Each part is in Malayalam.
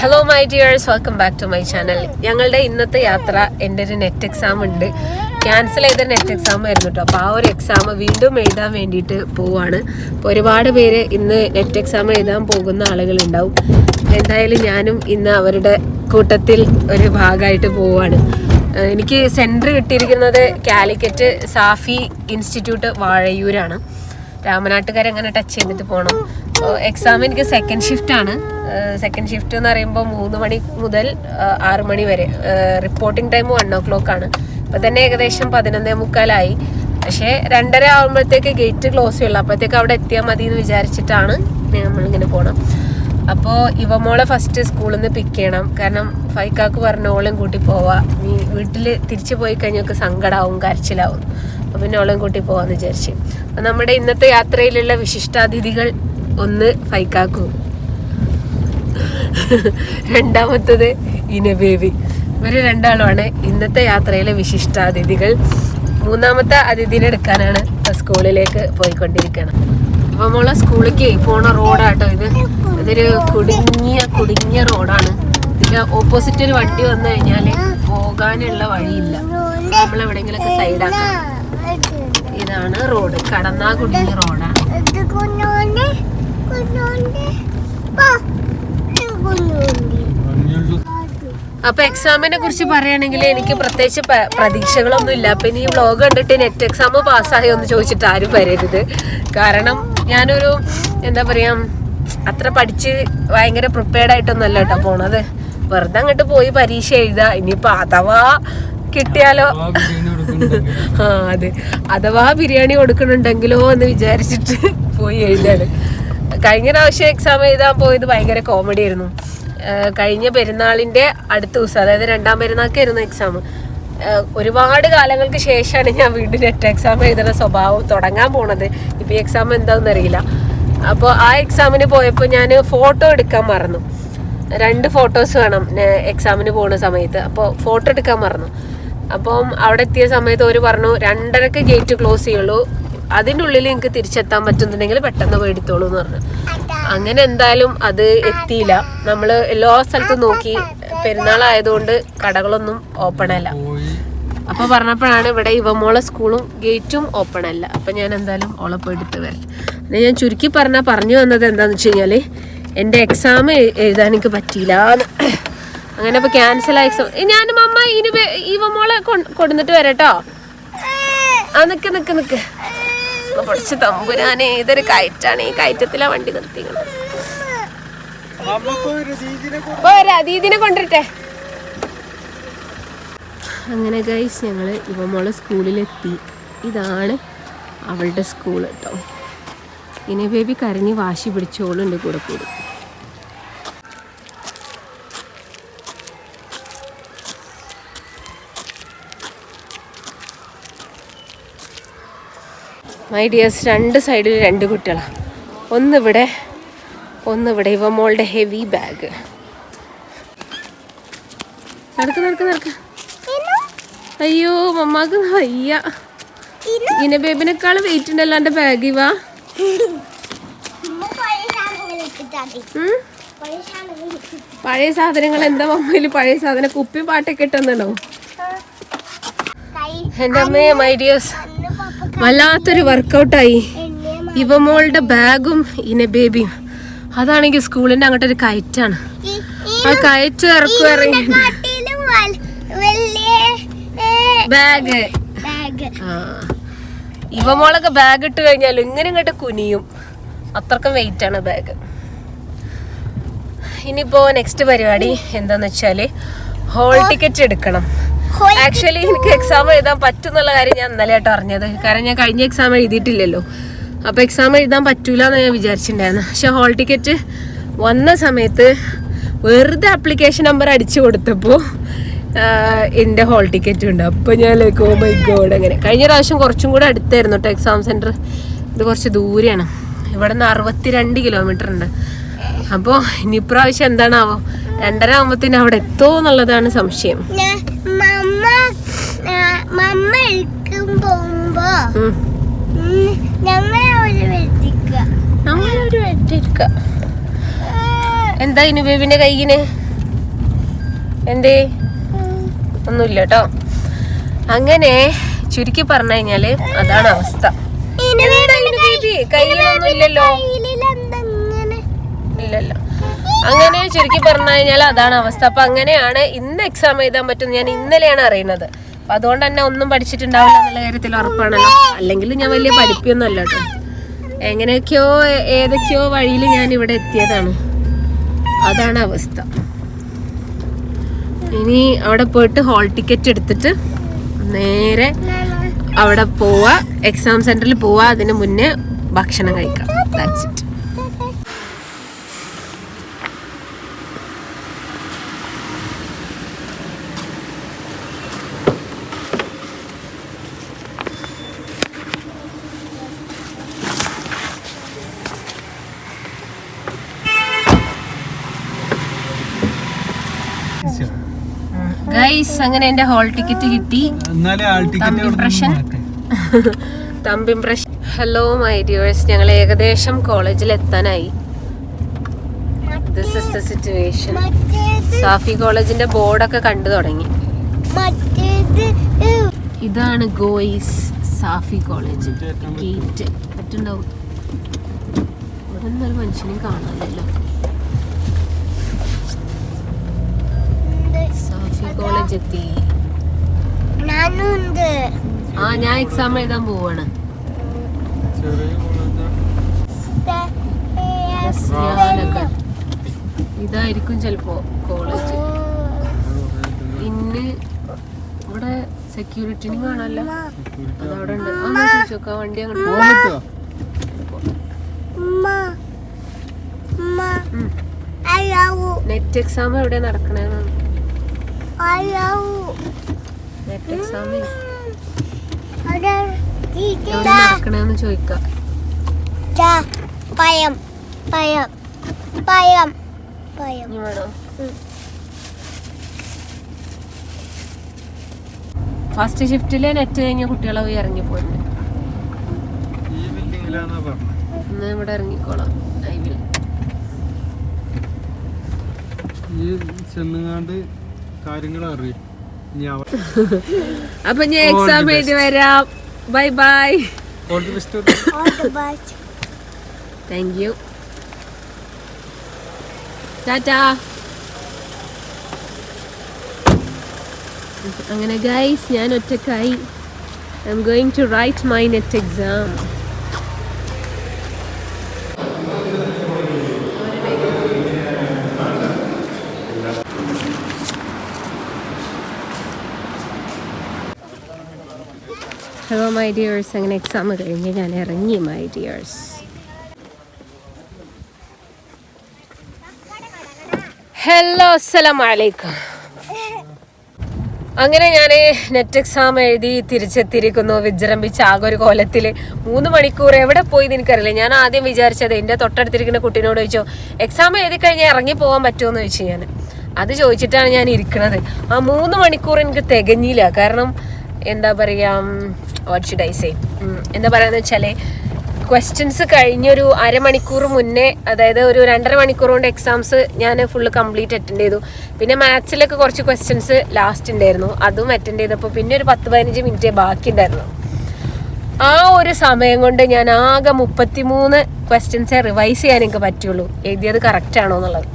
Hello my dears, welcome back to my channel. ഞങ്ങളുടെ ഇന്നത്തെ യാത്ര എൻ്റെ ഒരു നെറ്റ് എക്സാം ഉണ്ട്. ക്യാൻസൽ ചെയ്ത നെറ്റ് എക്സാം ആയിരുന്നു കേട്ടോ. അപ്പോൾ ആ ഒരു എക്സാം വീണ്ടും എഴുതാൻ വേണ്ടിയിട്ട് പോവാണ്. അപ്പോൾ ഒരുപാട് പേര് ഇന്ന് നെറ്റ് എക്സാം എഴുതാൻ പോകുന്ന ആളുകളുണ്ടാവും. എന്തായാലും ഞാനും ഇന്ന് അവരുടെ കൂട്ടത്തിൽ ഒരു ഭാഗമായിട്ട് പോവാണ്. എനിക്ക് സെൻറ്റർ കിട്ടിയിരിക്കുന്നത് കാലിക്കറ്റ് സാഫി ഇൻസ്റ്റിറ്റ്യൂട്ട് വാഴയൂരാണ്. രാമനാട്ടുകാരെ അങ്ങനെ ടച്ച് ചെയ്തിട്ട് പോകണം. എക്സാം എനിക്ക് സെക്കൻഡ് ഷിഫ്റ്റാണ്. സെക്കൻഡ് ഷിഫ്റ്റ് എന്ന് പറയുമ്പോൾ 3 മണി മുതൽ 6 മണി വരെ. റിപ്പോർട്ടിംഗ് ടൈം 1 o'clock ആണ്. ഇപ്പം തന്നെ ഏകദേശം 11:45. പക്ഷേ 2:30 ആകുമ്പോഴത്തേക്ക് ഗേറ്റ് ക്ലോസ് ചെയ്യുള്ളൂ. അപ്പോഴത്തേക്ക് അവിടെ എത്തിയാൽ മതി എന്ന് വിചാരിച്ചിട്ടാണ് നമ്മളിങ്ങനെ പോകണം. അപ്പോൾ ഇവമോളെ ഫസ്റ്റ് സ്കൂളിൽ നിന്ന് പിക്ക് ചെയ്യണം. കാരണം ഫൈക്കാക്ക് പറഞ്ഞ ഓളെയും കൂട്ടി പോവാ. നീ വീട്ടിൽ തിരിച്ചു പോയി കഴിഞ്ഞൊക്കെ സങ്കടമാവും, കരച്ചിലാവും. അപ്പം പിന്നെ ഓളെയും കൂട്ടി പോവാന്ന് വിചാരിച്ചു. അപ്പം നമ്മുടെ ഇന്നത്തെ യാത്രയിലുള്ള വിശിഷ്ടാതിഥികൾ, ഒന്ന് ഫൈക്കാക്കു, രണ്ടാമത്തത് ഇനബേബി. ഇവർ രണ്ടാളുമാണ് ഇന്നത്തെ യാത്രയിലെ വിശിഷ്ടാതിഥികൾ. മൂന്നാമത്തെ അതിഥിനെ എടുക്കാനാണ് സ്കൂളിലേക്ക് പോയിക്കൊണ്ടിരിക്കണം. അപ്പം നമ്മളെ സ്കൂളിലേക്ക് പോണ റോഡാട്ടോ ഇത്. ഇതൊരു കുടുങ്ങിയ റോഡാണ്. ഇതിൻ്റെ ഓപ്പോസിറ്റ് ഒരു വണ്ടി വന്നു കഴിഞ്ഞാൽ പോകാനുള്ള വഴിയില്ല. നമ്മളെവിടെയെങ്കിലൊക്കെ സൈഡാക്കാം. ഇതാണ് റോഡ്, കടന്നാ കുടുങ്ങിയ റോഡാണ്. അപ്പൊ എക്സാമിനെ കുറിച്ച് പറയുകയാണെങ്കിൽ എനിക്ക് പ്രത്യേകിച്ച് പ്രതീക്ഷകളൊന്നും ഇല്ല. അപ്പൊ ഇനി ഈ വ്ളോഗ് കണ്ടിട്ട് നെറ്റ് എക്സാം പാസ്സായോ എന്ന് ചോദിച്ചിട്ട് ആരും വരരുത്. കാരണം ഞാനൊരു എന്താ പറയാ, അത്ര പഠിച്ച് ഭയങ്കര പ്രിപ്പയർഡ് ആയിട്ടൊന്നല്ല കേട്ടോ പോണത്. വെറുതെ അങ്ങോട്ട് പോയി പരീക്ഷ എഴുതാ. ഇനിയിപ്പോ അഥവാ കിട്ടിയാലോ, അതെ, അഥവാ ബിരിയാണി കൊടുക്കണുണ്ടെങ്കിലോ എന്ന് വിചാരിച്ചിട്ട് പോയി എഴുതാണ്. കഴിഞ്ഞ പ്രാവശ്യം എക്സാം എഴുതാൻ പോയത് ഭയങ്കര കോമഡി ആയിരുന്നു. കഴിഞ്ഞ പെരുന്നാളിൻ്റെ അടുത്ത ദിവസം, അതായത് 2ാം പെരുന്നാൾക്കായിരുന്നു എക്സാം. ഒരുപാട് കാലങ്ങൾക്ക് ശേഷമാണ് ഞാൻ വീണ്ടും നെറ്റ് എക്സാം എഴുതുന്ന സ്വഭാവം തുടങ്ങാൻ പോണത്. ഇപ്പോൾ ഈ എക്സാം എന്താണെന്ന് അറിയില്ല. അപ്പോൾ ആ എക്സാമിന് പോയപ്പോൾ ഞാൻ ഫോട്ടോ എടുക്കാൻ മറന്നു. 2 ഫോട്ടോസ് വേണം എക്സാമിന് പോകുന്ന സമയത്ത്. അപ്പോൾ ഫോട്ടോ എടുക്കാൻ മറന്നു. അപ്പം അവിടെ എത്തിയ സമയത്ത് അവർ പറഞ്ഞു 2:30 ഗേറ്റ് ക്ലോസ് ചെയ്യുള്ളൂ, അതിൻ്റെ ഉള്ളിൽ എനിക്ക് തിരിച്ചെത്താൻ പറ്റുന്നുണ്ടെങ്കിൽ പെട്ടെന്ന് പോയി എടുത്തോളൂ എന്ന് പറഞ്ഞു. അങ്ങനെ എന്തായാലും അത് എത്തിയില്ല. നമ്മൾ എല്ലാ സ്ഥലത്തും നോക്കി, പെരുന്നാളായതുകൊണ്ട് കടകളൊന്നും ഓപ്പൺ അല്ല. അപ്പോൾ പറഞ്ഞപ്പോഴാണ് ഇവിടെ ഇവമോളെ സ്കൂളും ഗേറ്റും ഓപ്പൺ അല്ല. അപ്പം ഞാൻ എന്തായാലും ഓളെ പോയി എടുത്ത് വരാം. പിന്നെ ഞാൻ ചുരുക്കി പറഞ്ഞു വന്നത് എന്താണെന്ന് വെച്ച് കഴിഞ്ഞാൽ എൻ്റെ എക്സാം എഴുതാൻ എനിക്ക് പറ്റിയില്ല. അങ്ങനെ അപ്പോൾ ക്യാൻസലായ എക്സാം. ഞാനും അമ്മ ഇവമോളെ കൊടുന്നിട്ട് വരാട്ടോ. ആ നിക്ക് പഠിച്ച് തമ്പുരാനെ, ഇതൊരു കയറ്റാണ്. ഈ കയറ്റത്തിലാ വണ്ടി നിർത്തിക്കണം. ദീദിനെ കൊണ്ടിട്ടെ. അങ്ങനെ ഗൈസ്, ഞങ്ങൾ ഇവമോളെ സ്കൂളിലെത്തി. ഇതാണ് അവളുടെ സ്കൂൾ കേട്ടോ. ഇനി ബേബി കരഞ്ഞ് വാശി പിടിച്ചോളുണ്ട് കൂടെ കൂടി. മൈ ഡിയേഴ്സ്, 2 സൈഡിൽ 2 കുട്ടികളാണ്. ഒന്നിവിടെ. ഇവമോളുടെ ഹെവി ബാഗ്. നടക്ക്. അയ്യോ മമ്മാക്ക് വയ്യ. ഇന ബേബിനേക്കാൾ വെയിറ്റ് ഉണ്ടല്ലോ എൻ്റെ ബാഗ്. ഇവ പഴയ സാധനങ്ങൾ എന്താ മമ്മയിൽ? പഴയ സാധനം കുപ്പി പാട്ടൊക്കെ ഇട്ടെന്നുണ്ടോ? എൻ്റെ അമ്മേ, മൈ ഡിയേഴ്സ്, വല്ലാത്തൊരു വർക്കൗട്ടായി. ഇവമോളുടെ ബാഗും ഇന ബേബിയും. അതാണെങ്കിൽ സ്കൂളിന്റെ അങ്ങോട്ടൊരു കയറ്റാണ്. ആ കയറ്റ് ഇറങ്ങി ബാഗ്. ഇവമോളൊക്കെ ബാഗ് ഇട്ട് കഴിഞ്ഞാൽ ഇങ്ങനെ ഇങ്ങോട്ട് കുനിയും. അത്രക്കും വെയിറ്റ് ആണ് ബാഗ്. ഇനിയിപ്പോ നെക്സ്റ്റ് പരിപാടി എന്താന്ന് വെച്ചാല് ഹോൾ ടിക്കറ്റ് എടുക്കണം. ആക്ച്വലി എനിക്ക് എക്സാം എഴുതാൻ പറ്റുന്നുള്ള കാര്യം ഞാൻ ഇന്നലെ ആയിട്ട് അറിഞ്ഞത്. കാരണം ഞാൻ കഴിഞ്ഞ എക്സാം എഴുതിയിട്ടില്ലല്ലോ. അപ്പോൾ എക്സാം എഴുതാൻ പറ്റൂല എന്ന് ഞാൻ വിചാരിച്ചിട്ടുണ്ടായിരുന്നു. പക്ഷെ ഹോൾ ടിക്കറ്റ് വന്ന സമയത്ത് വെറുതെ ആപ്ലിക്കേഷൻ നമ്പർ അടിച്ചു കൊടുത്തപ്പോൾ എൻ്റെ ഹോൾ ടിക്കറ്റ് ഉണ്ട്. അപ്പോൾ ഞാൻ ലൈക്ക് ഓ മൈ ഗോഡ്. അങ്ങനെ കഴിഞ്ഞ പ്രാവശ്യം കുറച്ചും കൂടെ അടുത്തായിരുന്നു കേട്ടോ എക്സാം സെൻറ്റർ. ഇത് കുറച്ച് ദൂരെയാണ്. ഇവിടെ നിന്ന് 62 കിലോമീറ്റർ ഉണ്ട്. അപ്പോൾ ഇനി ഇപ്രാവശ്യം എന്താണാവോ, 2:30 ആകുമ്പോഴത്തേന് അവിടെ എത്തുമോ എന്നുള്ളതാണ് സംശയം. എന്താ ഇനി ബേബിന്റെ കൈയിന് എന്തേ? ഒന്നുമില്ല കേട്ടോ. അങ്ങനെ ചുരുക്കി പറഞ്ഞു കഴിഞ്ഞാല് അതാണ് അവസ്ഥ. കയ്യിലൊന്നും ഇല്ലല്ലോ. ഇല്ലല്ലോ. അങ്ങനെ ചുരുക്കി പറഞ്ഞു കഴിഞ്ഞാൽ അതാണ് അവസ്ഥ. അപ്പൊ അങ്ങനെയാണ് ഇന്ന് എക്സാം എഴുതാൻ പറ്റുന്നത്. ഞാൻ ഇന്നലെയാണ് അറിയുന്നത്. അപ്പൊ അതുകൊണ്ട് തന്നെ ഒന്നും പഠിച്ചിട്ടുണ്ടാവില്ല എന്നുള്ള കാര്യത്തിൽ ഉറപ്പാണല്ലോ. അല്ലെങ്കിൽ ഞാൻ വലിയ പഠിപ്പൊന്നും അല്ല കേട്ടോ. എങ്ങനെയൊക്കെയോ ഏതൊക്കെയോ വഴിയിൽ ഞാൻ ഇവിടെ എത്തിയതാണ്. അതാണ് അവസ്ഥ. ഇനി അവിടെ പോയിട്ട് ഹോൾ ടിക്കറ്റ് എടുത്തിട്ട് നേരെ അവിടെ പോവാ, എക്സാം സെന്ററിൽ പോവാ. അതിന് മുന്നേ ഭക്ഷണം കഴിക്കാം. That's it. ഗൈസ്, അങ്ങനെ എന്റെ ഹോൾ ടിക്കറ്റ് കിട്ടി. Thumb impression. Hello my dears, ഞങ്ങൾ ഏകദേശം കോളേജിൽ എത്താനായി. This is the situation. Safi കോളേജിന്റെ ബോർഡൊക്കെ കണ്ടു തുടങ്ങി. ഇതാണ് ഗോയ്സ് സാഫി കോളേജ് ഗേറ്റ്. പറ്റുണ്ടാവും. ഇവിടെ ഒന്നും ഒരു മനുഷ്യനെയും കാണാനല്ലോ. കോളേജ് എത്തി. ഞാൻ എക്സാം എഴുതാൻ പോവാണ്. ഇതായിരിക്കും ചിലപ്പോ കോളേജ്. ഇന്ന് ഇവിടെ സെക്യൂരിറ്റിനും കാണാല്ലോ. അതവിടെ ഉണ്ട്. ആ ചോദിച്ചോക്കാ, വണ്ടി അങ്ങോട്ട് പോകാൻ. നെറ്റ് എക്സാം എവിടെ നടക്കണേന്നാണ്. നെറ്റ് എക്സാം എവിടെ നടക്കണേന്ന് ചോദിക്കാം. വേണോ? ഫസ്റ്റ് ഷിഫ്റ്റില് നെറ്റ് കഴിഞ്ഞ കുട്ടികളെ പോയി ഇറങ്ങിപ്പോയി. ഇന്ന് ഇവിടെ ഇറങ്ങിക്കോളാം. അപ്പൊ ഞാൻ എക്സാം എഴുതി വരാം. Bye bye. Thank you. ടാറ്റാ. അങ്ങനെ ഗൈസ്, ഞാൻ ഒറ്റക്കായി. I'm going to write my NET exam. Hello my dears, അങ്ങനെ എക്സാം കഴിഞ്ഞ് ഞാൻ ഇറങ്ങി മൈ ഡിയേഴ്സ്. ഹലോ, അസ്സലാമു അലൈക്കും. അങ്ങനെ ഞാൻ നെറ്റ് എക്സാം എഴുതി തിരിച്ചെത്തിയിരിക്കുന്നു. വിജൃംഭിച്ച ആകെ ഒരു കോലത്തിൽ 3 മണിക്കൂർ എവിടെ പോയി എന്ന് എനിക്കറിയില്ല. ഞാൻ ആദ്യം വിചാരിച്ചത് എൻ്റെ തൊട്ടടുത്തിരിക്കുന്ന കുട്ടീനോട് ചോദിച്ചോ, എക്സാം എഴുതി കഴിഞ്ഞാൽ ഇറങ്ങി പോകാൻ പറ്റുമോ എന്ന് ചോദിച്ചു. ഞാൻ അത് ചോദിച്ചിട്ടാണ് ഞാൻ ഇരിക്കുന്നത്. ആ 3 മണിക്കൂർ എനിക്ക് തികഞ്ഞില്ല. കാരണം എന്താ പറയുക, വാട്ട് ഷുഡ് ഐ സേ, എന്താ പറയുക വെച്ചാൽ ക്വസ്റ്റ്യൻസ് കഴിഞ്ഞൊരു അരമണിക്കൂർ മുന്നേ, അതായത് ഒരു 2.5 മണിക്കൂർ കൊണ്ട് എക്സാംസ് ഞാൻ ഫുള്ള് കംപ്ലീറ്റ് അറ്റൻഡ് ചെയ്തു. പിന്നെ മാത്സിലൊക്കെ കുറച്ച് ക്വസ്റ്റ്യൻസ് ലാസ്റ്റ് ഉണ്ടായിരുന്നു, അതും അറ്റൻഡ് ചെയ്തപ്പോൾ പിന്നെ ഒരു 10-15 മിനിറ്റേ ബാക്കി ഉണ്ടായിരുന്നു. ആ ഒരു സമയം കൊണ്ട് ഞാൻ ആകെ 33 ക്വസ്റ്റ്യൻസേ റിവൈസ് ചെയ്യാൻ എനിക്ക് പറ്റുള്ളൂ, എഴുതിയത് കറക്റ്റാണോ എന്നുള്ളത്.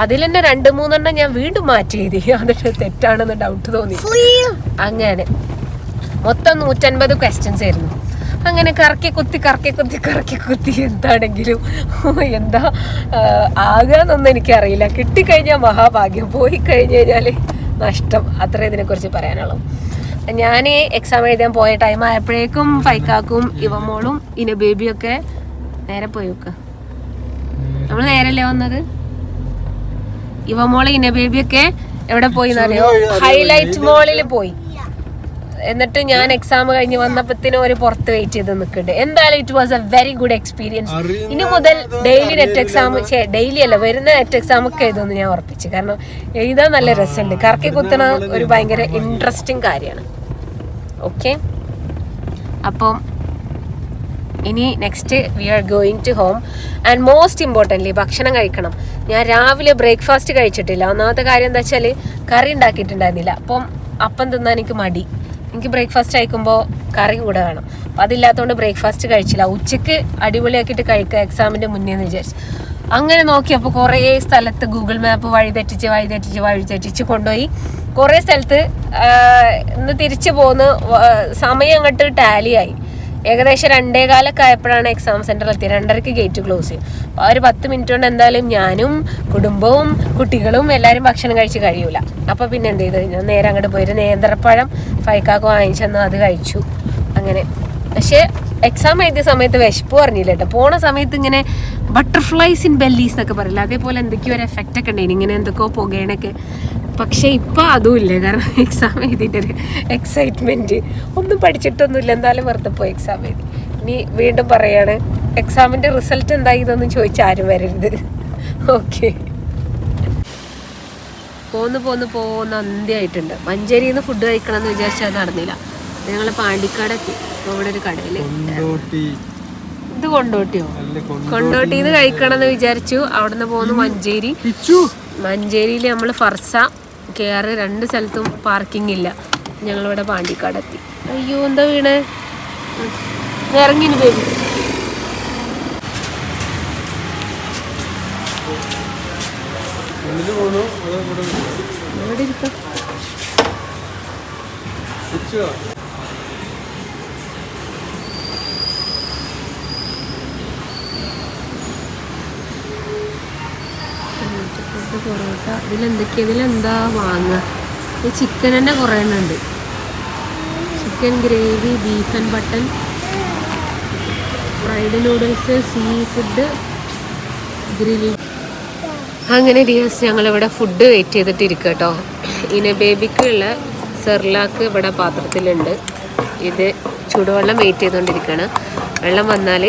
അതിൽ തന്നെ 2-3 ഞാൻ വീണ്ടും മാറ്റി എഴുതി, അതിട്ട് തെറ്റാണെന്ന് ഡൗട്ട് തോന്നി. അങ്ങനെ മൊത്തം 150 ക്വസ്റ്റ്യൻസ് ആയിരുന്നു. അങ്ങനെ കറക്കി കുത്തി എന്താണെങ്കിലും എന്താ ആകാന്നൊന്നും എനിക്കറിയില്ല. കിട്ടിക്കഴിഞ്ഞാൽ മഹാഭാഗ്യം, പോയി കഴിഞ്ഞ് കഴിഞ്ഞാൽ നഷ്ടം. അത്ര ഇതിനെക്കുറിച്ച് പറയാനുള്ളൂ. ഞാൻ എക്സാം എഴുതാൻ പോയ ടൈം ആയപ്പോഴേക്കും ഫൈക്കാക്കും ഇവമോളും ഇന ബേബിയൊക്കെ നേരെ പോയി വെക്കുക. നമ്മൾ നേരല്ലേ വന്നത്. ഇവമോള് ഇന ബേബിയൊക്കെ എവിടെ പോയി എന്നറിയോ? ഹൈലൈറ്റ് മോളിൽ പോയി. എന്നിട്ട് ഞാൻ എക്സാം കഴിഞ്ഞ് വന്നപ്പത്തിനും ഒരു പുറത്ത് വെയിറ്റ് ചെയ്ത് നിൽക്കുന്നുണ്ട്. എന്തായാലും it was A very good experience. ഇനി മുതൽ ഡെയിലി നെറ്റ് എക്സാം, ഡെയിലി അല്ല, വരുന്ന നെറ്റ് എക്സാം ഒക്കെ എഴുതുമെന്ന് ഞാൻ ഉറപ്പിച്ചു. കാരണം എഴുതാൻ നല്ല രസമുണ്ട്. കറക്കി കുത്തണ ഒരു ഭയങ്കര ഇൻട്രസ്റ്റിംഗ് കാര്യമാണ്. ഓക്കെ, അപ്പം ഇനി next we are going to home. And most importantly ഭക്ഷണം കഴിക്കണം. ഞാൻ രാവിലെ ബ്രേക്ക്ഫാസ്റ്റ് കഴിച്ചിട്ടില്ല. ഒന്നാമത്തെ കാര്യം എന്താ വെച്ചാൽ കറി ഉണ്ടാക്കിയിട്ടുണ്ടായിരുന്നില്ല. അപ്പം തിന്നാൻ എനിക്ക് മടി. എനിക്ക് ബ്രേക്ക്ഫാസ്റ്റ് കഴിക്കുമ്പോൾ കറി കൂടെ വേണം. അപ്പം അതില്ലാത്തതുകൊണ്ട് ബ്രേക്ക്ഫാസ്റ്റ് കഴിച്ചില്ല. ഉച്ചയ്ക്ക് അടിപൊളിയാക്കിയിട്ട് കഴിക്കുക എക്സാമിൻ്റെ മുന്നേ എന്ന് വിചാരിച്ചു. അങ്ങനെ നോക്കിയപ്പോൾ കുറേ സ്ഥലത്ത് ഗൂഗിൾ മാപ്പ് വഴിതെറ്റിച്ച് കൊണ്ടുപോയി. കുറേ സ്ഥലത്ത് ഇന്ന് തിരിച്ചു പോന്ന് സമയം അങ്ങോട്ട് ടാലിയായി. ഏകദേശം 2:15 ആയപ്പോഴാണ് എക്സാം സെൻറ്ററിൽ എത്തിയത്. 2:30 ഗേറ്റ് ക്ലോസ് ചെയ്യും. അപ്പോൾ ഒരു 10 മിനിറ്റ് കൊണ്ട് എന്തായാലും ഞാനും കുടുംബവും കുട്ടികളും എല്ലാവരും ഭക്ഷണം കഴിച്ച് കഴിയൂല. അപ്പോൾ പിന്നെ എന്ത് ചെയ്ത് ഞാൻ നേരെ അങ്ങോട്ട് പോയിട്ട് നേന്ത്രപ്പഴം ഫൈക്കാക്ക് വാങ്ങിച്ചെന്നു, അത് കഴിച്ചു. അങ്ങനെ പക്ഷേ എക്സാം എഴുതിയ സമയത്ത് വിശപ്പ് പറഞ്ഞില്ല കേട്ടോ. പോണ സമയത്ത് ഇങ്ങനെ ബട്ടർഫ്ലൈസ് ഇൻ ബെല്ലീസ് എന്നൊക്കെ പറയില്ല, അതേപോലെ എന്തൊക്കെയോ ഒരു എഫക്റ്റ് ഒക്കെ ഉണ്ടായിരുന്നു, ഇങ്ങനെ എന്തൊക്കെയോ പുകയണൊക്കെ. പക്ഷേ ഇപ്പം അതുമില്ല. കാരണം എക്സാം എഴുതിയിട്ട് ഒരു എക്സൈറ്റ്മെൻറ്റ്. ഒന്നും പഠിച്ചിട്ടൊന്നുമില്ല, എന്തായാലും വെറുതെ പോയി എക്സാം എഴുതി. ഇനി വീണ്ടും പറയാണ്, എക്സാമിൻ്റെ റിസൾട്ട് എന്തായി ഇതൊന്നും ചോദിച്ചാൽ ആരും വരരുത്. ഓക്കെ, പോന്ന് അന്ത്യമായിട്ടുണ്ട്. മഞ്ചേരിയിൽ നിന്ന് ഫുഡ് കഴിക്കണം എന്ന് വിചാരിച്ചാൽ അത് നടന്നില്ല. ഞങ്ങൾ പാണ്ടിക്കാടെത്തി. അപ്പോൾ ഇവിടെ ഒരു കടയിൽ ഇത് കൊണ്ടോട്ടിന്ന് കഴിക്കണം എന്ന് വിചാരിച്ചു. അവിടെ നിന്ന് പോന്നു മഞ്ചേരിയിൽ നമ്മൾ ഫർസ KR 2 സ്ഥലത്തും പാർക്കിംഗ് ഇല്ല. ഞങ്ങളിവിടെ പാണ്ടിക്കാടെത്തി. അയ്യോ എന്താ വീണേ, ഇറങ്ങിന് ബേബി. ഇവിടെ ഇരിക്കാം. പൊറോട്ട ഇതിലെന്താ വാങ്ങുക? ചിക്കൻ തന്നെ കുറേ എണ്ണുണ്ട്. Chicken gravy, beef and mutton, fried noodles, seafood, grill. അങ്ങനെ ഡിയേഴ്സ് ഞങ്ങളിവിടെ ഫുഡ് വെയിറ്റ് ചെയ്തിട്ടിരിക്കുക കേട്ടോ. ഇനി ബേബിക്കുള്ള സെർലാക്ക് ഇവിടെ പാത്രത്തിലുണ്ട്. ഇത് ചൂടുവെള്ളം വെയിറ്റ് ചെയ്തുകൊണ്ടിരിക്കുകയാണ്. വെള്ളം വന്നാൽ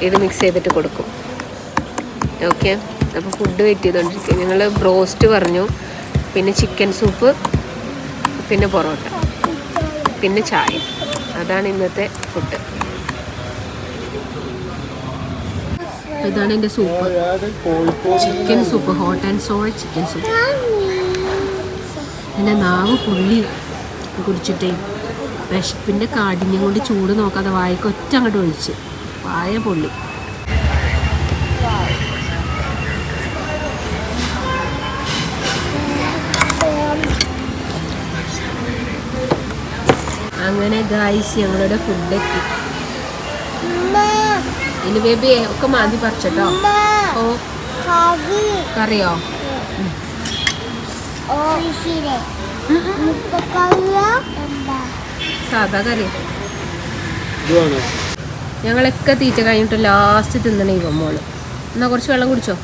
ഇത് മിക്സ് ചെയ്തിട്ട് കൊടുക്കും. ഓക്കെ, അപ്പോൾ ഫുഡ് വെയിറ്റ് ചെയ്തുകൊണ്ടിരിക്കുക. ഞങ്ങൾ ബ്രോസ്റ്റ് പറഞ്ഞു, പിന്നെ ചിക്കൻ സൂപ്പ്, പിന്നെ പൊറോട്ട, പിന്നെ ചായ. അതാണ് ഇന്നത്തെ ഫുഡ്. ഇതാണ് എൻ്റെ soup, chicken soup, hot and salt chicken soup. എൻ്റെ നാവ് പുള്ളി കുടിച്ചിട്ടേ വിശപ്പിൻ്റെ കാഠിന്യം കൊണ്ട് ചൂട് നോക്കാതെ വായക്ക് ഒറ്റ അങ്ങോട്ട് ഒഴിച്ച് വായ പൊള്ളി. അങ്ങനെ ഗായ്സ് ഞങ്ങളുടെ ഫുഡ് എത്തി. ഇനി ബേബി ഒക്കെ മാന്തി പറിച്ചോ. ഓ കറിയോ? സാധാ കറി. ഞങ്ങളൊക്കെ തീറ്റ കഴിഞ്ഞിട്ട് ലാസ്റ്റ് തിന്നണ ഇവ മോള്. എന്നാ കുറച്ച് വെള്ളം കുടിച്ചോ.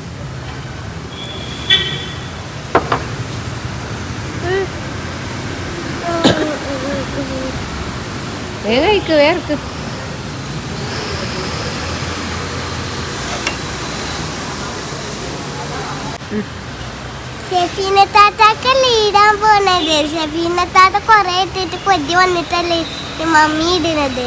വേഗം കഴിക്ക്, വേർക്ക്. ഷെഫീന താത്താക്കല്ലേ ഇടാൻ പോണത്. ഷെഫീന താത്ത കൊറേ ഇട്ടിട്ട് കൊതി വന്നിട്ടല്ലേ മമ്മി ഇടുന്നത്.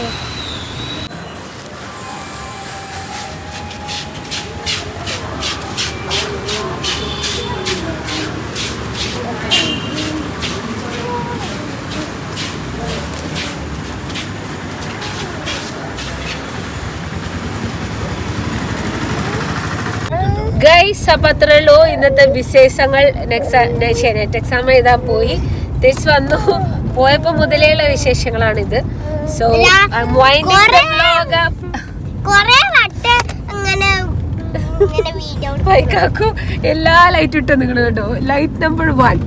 ഗൈസ്, അപ്പം അത്രേ ഉള്ളൂ ഇന്നത്തെ വിശേഷങ്ങൾ. നെറ്റ് എക്സാം എഴുതാൻ പോയി, തിരിച്ചു വന്നു. പോയപ്പോൾ മുതലേയുള്ള വിശേഷങ്ങളാണിത്. സോ വൈകാക്കു എല്ലാ ലൈറ്റും ഇട്ട് നിങ്ങൾ കേട്ടോ. Light number 1,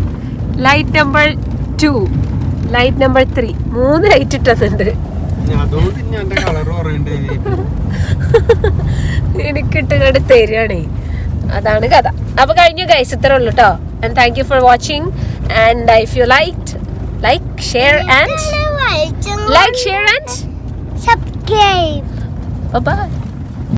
light number 2, light number 3, 3 light ഇട്ടുന്നുണ്ട്. എനിക്കിട്ട് തരികയാണേ. അതാണ് കഥ. അപ്പൊ കഴിഞ്ഞു ഗൈസ്, ഇത്രേ ഉള്ളൂ കേട്ടോ. And thank you for watching. And if you like, share and subscribe. Bye bye.